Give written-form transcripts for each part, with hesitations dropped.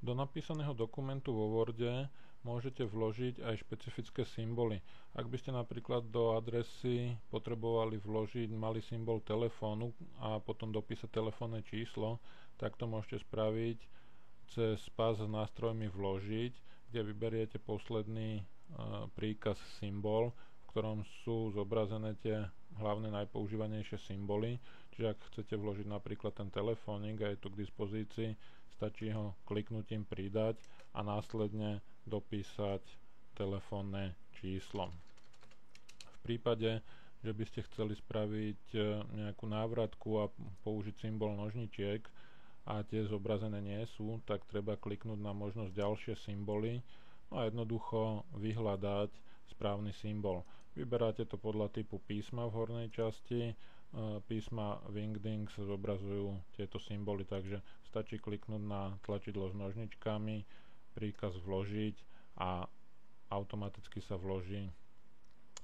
Do napísaného dokumentu vo Worde môžete vložiť aj špecifické symboly. Ak by ste napríklad do adresy potrebovali vložiť malý symbol telefónu a potom dopísať telefónne číslo, tak to môžete spraviť cez pás s nástrojmi vložiť, kde vyberiete posledný príkaz symbol, v ktorom sú zobrazené tie hlavné najpoužívanejšie symboly. Čiže ak chcete vložiť napríklad ten telefónik a je tu k dispozícii, stačí ho kliknutím pridať a následne dopísať telefónne číslo. V prípade, že by ste chceli spraviť nejakú návratku a použiť symbol nožničiek a tie zobrazené nie sú, tak treba kliknúť na možnosť ďalšie symboly a jednoducho vyhľadať správny symbol. Vyberáte to podľa typu písma v hornej časti. Písma Wingdings zobrazujú tieto symboly, takže stačí kliknúť na tlačidlo s nožničkami, príkaz vložiť a automaticky sa vloží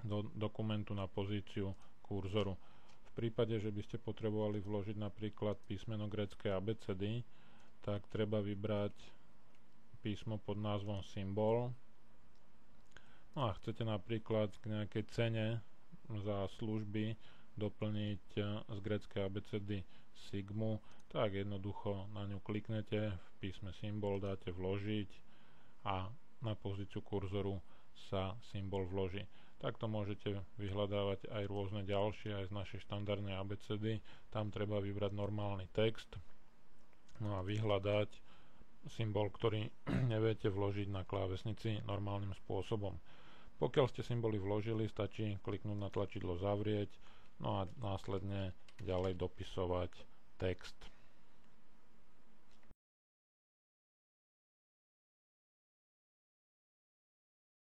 do dokumentu na pozíciu kurzoru. V prípade, že by ste potrebovali vložiť napríklad písmeno gréckej abecedy, tak treba vybrať písmo pod názvom symbol. No a chcete napríklad k nejakej cene za služby doplniť z gréckej abecedy sigmu, tak jednoducho na ňu kliknete, v písme symbol dáte vložiť a na pozíciu kurzoru sa symbol vloží. Takto môžete vyhľadávať aj rôzne ďalšie, aj z našej štandardnej abecedy. Tam treba vybrať normálny text, no a vyhľadať symbol, ktorý neviete vložiť na klávesnici normálnym spôsobom. Pokiaľ ste symboly vložili, stačí kliknúť na tlačidlo zavrieť, no a následne ďalej dopisovať text.